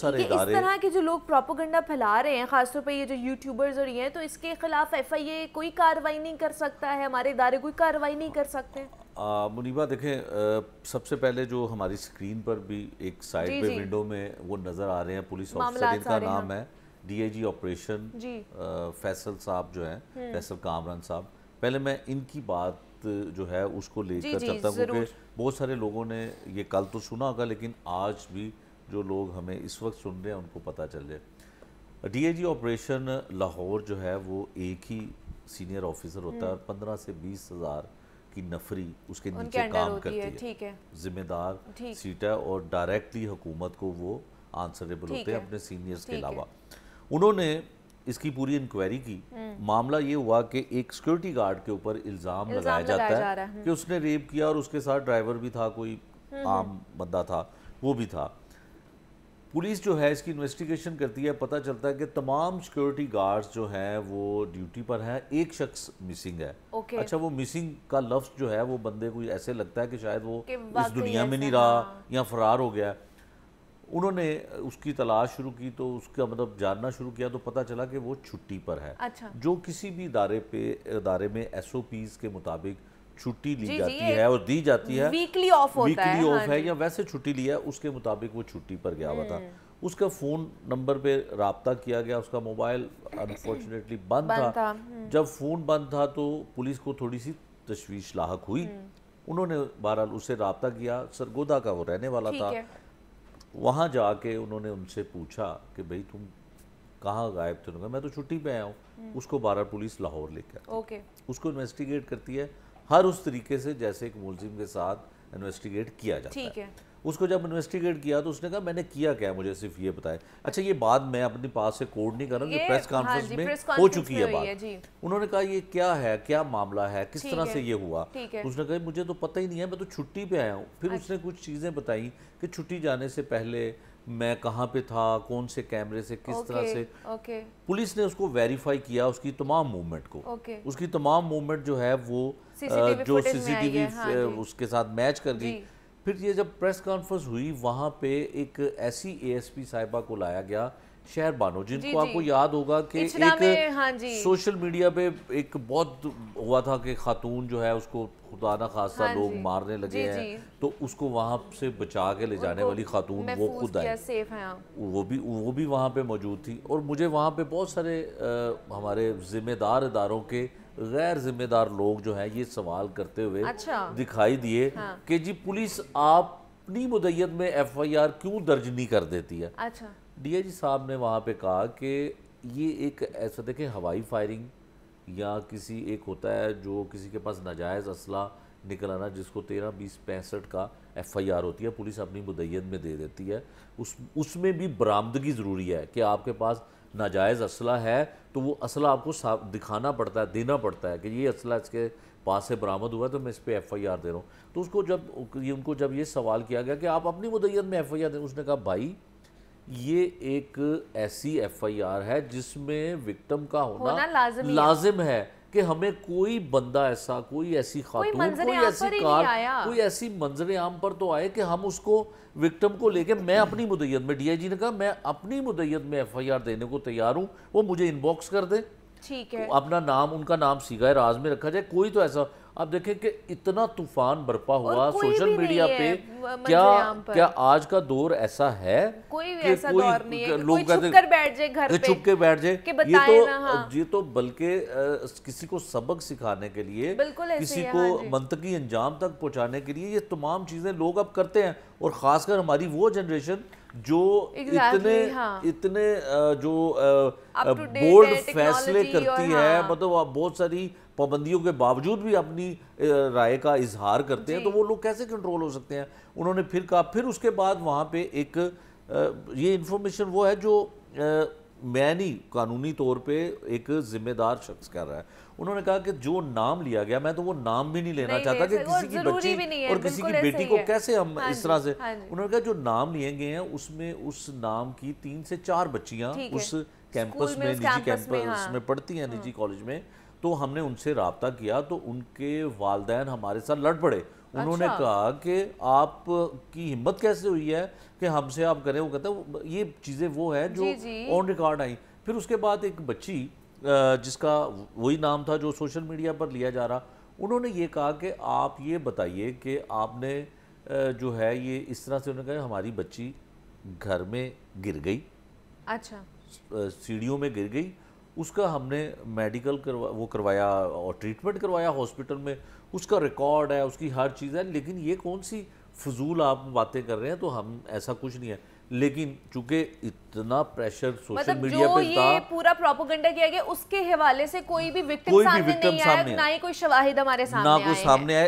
سارے ادارے اس طرح کے جو لوگ پروپیگنڈا پھیلا رہے ہیں، خاص طور پہ یہ جو یوٹیوبرز اور یہ ہیں، تو اس کے خلاف ایف آئی اے کوئی کارروائی نہیں کر سکتا ہے؟ ہمارے ادارے کوئی کارروائی نہیں کر سکتے؟ منیبہ دیکھیں، سب سے پہلے جو ہماری سکرین پر بھی ایک سائڈ پہ ونڈو میں وہ نظر آ رہے ہیں پولیس آفیسر، ان کا نام ہے D I G operation Faisal صاحب جو ہیں، فیصل کامران صاحب. پہلے میں ان کی بات جو ہے اس کو لے کر چلتا ہوں، کیونکہ بہت سارے لوگوں نے یہ کل تو سنا ہوگا لیکن آج بھی جو لوگ ہمیں اس وقت سن رہے ہیں ان کو پتہ چل جائے. D I G operation Lahore جو ہے وہ ایک ہی سینئر آفیسر ہوتا ہے اور 15 سے 20 ہزار کی نفری اس کے نیچے کام کرتی ہے. ذمہ دار سیٹ ہے اور ڈائریکٹلی حکومت کو وہ آنسریبل ہوتے ہیں اپنے سینئرز کے علاوہ. انہوں نے اس کی پوری انکوائری کی. معاملہ یہ ہوا کہ ایک سیکورٹی گارڈ کے اوپر الزام لگایا جاتا ہے کہ اس نے ریپ کیا اور اس کے ساتھ ڈرائیور بھی تھا، کوئی عام بندہ تھا وہ بھی تھا. پولیس جو ہے اس کی انویسٹیگیشن کرتی ہے، پتہ چلتا ہے کہ تمام سیکورٹی گارڈز جو ہیں وہ ڈیوٹی پر ہیں، ایک شخص مسنگ ہے. اچھا، وہ مسنگ کا لفظ جو ہے وہ بندے کو ایسے لگتا ہے کہ شاید وہ اس دنیا میں نہیں رہا یا فرار ہو گیا. انہوں نے اس کی تلاش شروع کی تو اس کا مطلب جاننا شروع کیا تو پتہ چلا کہ وہ چھٹی پر ہے. جو کسی بھی ادارے میں ایس او پیز کے مطابق چھٹی لی جاتی ہے اور دی جاتی ہے، ویکلی آف ہے یا ویسے چھٹی لی ہے، اس کے مطابق وہ چھٹی پر گیا ہوا تھا. اس کا فون نمبر پہ رابطہ کیا گیا، اس کا موبائل انفارچونیٹلی بند تھا. جب فون بند تھا تو پولیس کو تھوڑی سی تشویش لاحق ہوئی. انہوں نے بہرحال اسے رابطہ کیا، سرگودا کا وہ رہنے والا تھا. وہاں جا کے انہوں نے ان سے پوچھا کہ بھئی تم کہاں غائب تھے؟ انہوں نے کہا میں تو چھٹی پہ آیا ہوں. اس کو بہرحال پولیس لاہور لے کے آتی، اس کو انویسٹیگیٹ کرتی ہے ہر اس طریقے سے جیسے ایک ملزم کے ساتھ انویسٹیگیٹ کیا جاتا ہے. اس کو جب انویسٹیگیٹ کیا تو اس نے کہا میں نے کیا کیا، مجھے صرف یہ بتائے. اچھا، یہ بات میں اپنے پاس سے کوڈ نہیں کر رہا ہوں، یہ پریس کانفرنس میں ہو چکی ہے بات. انہوں نے کہا یہ کیا ہے، کیا معاملہ ہے، کس طرح سے یہ ہوا؟ اس نے کہا مجھے تو پتہ ہی نہیں ہے، میں تو چھٹی پہ آیا ہوں. پھر اس نے کچھ چیزیں بتائیں کہ چھٹی جانے سے پہلے میں کہاں پہ تھا، کون سے کیمرے سے، کس طرح سے. پولیس نے اس کو ویریفائی کیا، اس کی تمام موومنٹ کو. اس کی تمام موومنٹ جو ہے وہ جو سی سی ٹی وی اس کے ساتھ میچ کر گئی. پھر یہ جب پریس کانفرنس ہوئی وہاں پہ ایک ایسی اے ایس پی صاحبہ کو لایا گیا، شہر بانو، جن کو آپ کو یاد ہوگا کہ ایک سوشل میڈیا پہ ایک بہت ہوا تھا کہ خاتون جو ہے اس کو خدا نہ خواستہ لوگ مارنے لگے ہیں تو اس کو وہاں سے بچا کے لے جانے والی خاتون وہ خود آئی، وہ بھی وہاں پہ موجود تھی. اور مجھے وہاں پہ بہت سارے ہمارے ذمہ دار اداروں کے غیر ذمہ دار لوگ جو ہیں یہ سوال کرتے ہوئے دکھائی دیے کہ جی پولیس اپنی مدعیت میں ایف آئی آر کیوں درج نہیں کر دیتی ہے. ڈی آئی جی صاحب نے وہاں پہ کہا کہ یہ ایک ایسا دیکھیں ہوائی فائرنگ یا کسی ایک ہوتا ہے جو کسی کے پاس ناجائز اسلحہ نکل آنا جس کو 13 20 65 کا ایف آئی آر ہوتی ہے، پولیس اپنی مدعیت میں دے دیتی ہے. اس میں بھی برآمدگی ضروری ہے کہ آپ کے پاس ناجائز اسلحہ ہے تو وہ اسلحہ آپ کو دکھانا پڑتا ہے، دینا پڑتا ہے کہ یہ اسلحہ اس کے پاس سے برآمد ہوا ہے تو میں اس پہ ایف آئی آر دے رہا ہوں. تو اس کو ان کو جب یہ سوال کیا گیا کہ آپ اپنی مدعیت میں ایف آئی آر دیں، اس نے کہا بھائی یہ ایک ایسی ایف آئی آر ہے جس میں وکٹم کا ہونا لازم ہے کہ ہمیں کوئی بندہ ایسا، کوئی ایسی خاتون، کوئی ایسی کار، کوئی ایسی منظر عام پر تو آئے کہ ہم اس کو وکٹم کو لے کے میں اپنی مدعیت میں. ڈی آئی جی نے کہا میں اپنی مدعیت میں ایف آئی آر دینے کو تیار ہوں، وہ مجھے ان باکس کر دیں، اپنا نام، ان کا نام صیغہ راز میں رکھا جائے. کوئی تو ایسا آپ دیکھیں کہ اتنا طوفان برپا ہوا سوشل میڈیا پہ. کیا آج کا دور ایسا ہے کہ کوئی لوگ کہتے ہیں چھپ کے بیٹھ جائے؟ یہ تو بلکہ کسی کو سبق سکھانے کے لیے، کسی کو منطقی انجام تک پہنچانے کے لیے یہ تمام چیزیں لوگ اب کرتے ہیں. اور خاص کر ہماری وہ جنریشن جو اتنے جو بولڈ فیصلے کرتی ہے، مطلب بہت ساری پابندیوں کے باوجود بھی اپنی رائے کا اظہار کرتے ہیں، تو وہ لوگ کیسے کنٹرول ہو سکتے ہیں؟ انہوں نے پھر کہا. پھر اس کے بعد وہاں پہ ایک یہ انفارمیشن وہ ہے جو میں نہیں، قانونی طور پہ ایک ذمہ دار شخص کر رہا ہے. انہوں نے کہا کہ جو نام لیا گیا، میں تو وہ نام بھی نہیں لینا چاہتا کہ کسی کی بچی اور کسی کی بیٹی کو کیسے ہم اس طرح سے. انہوں نے کہا جو نام لیے گئے ہیں اس میں اس نام کی 3 سے 4 بچیاں اس کیمپس میں، نجی کیمپس میں پڑھتی ہیں، نجی کالج میں. تو ہم نے ان سے رابطہ کیا تو ان کے والدین ہمارے ساتھ لڑ پڑے. انہوں نے کہا کہ آپ کی ہمت کیسے ہوئی ہے کہ ہم سے آپ کریں. وہ کہتا ہے یہ چیزیں وہ ہے جو آن ریکارڈ آئیں. پھر اس کے بعد ایک بچی جس کا وہی نام تھا جو سوشل میڈیا پر لیا جا رہا, انہوں نے یہ کہا کہ آپ یہ بتائیے کہ آپ نے جو ہے یہ اس طرح سے, انہوں نے کہا ہماری بچی گھر میں گر گئی, اچھا سیڑھیوں میں گر گئی, اس کا ہم نے میڈیکل وہ کروایا اور ٹریٹمنٹ کروایا ہاسپٹل میں, اس کا ریکارڈ ہے, اس کی ہر چیز ہے, لیکن یہ کون سی فضول آپ باتیں کر رہے ہیں, تو ہم ایسا کچھ نہیں ہے. لیکن چونکہ اتنا پریشر سوشل میڈیا پہ تھا, یہ پورا پروپیگنڈا کیا گیا اس کے حوالے سے کوئی بھی وکٹم سامنے نہیں آیا, نہ ہی کوئی شواہد ہمارے سامنے آئے.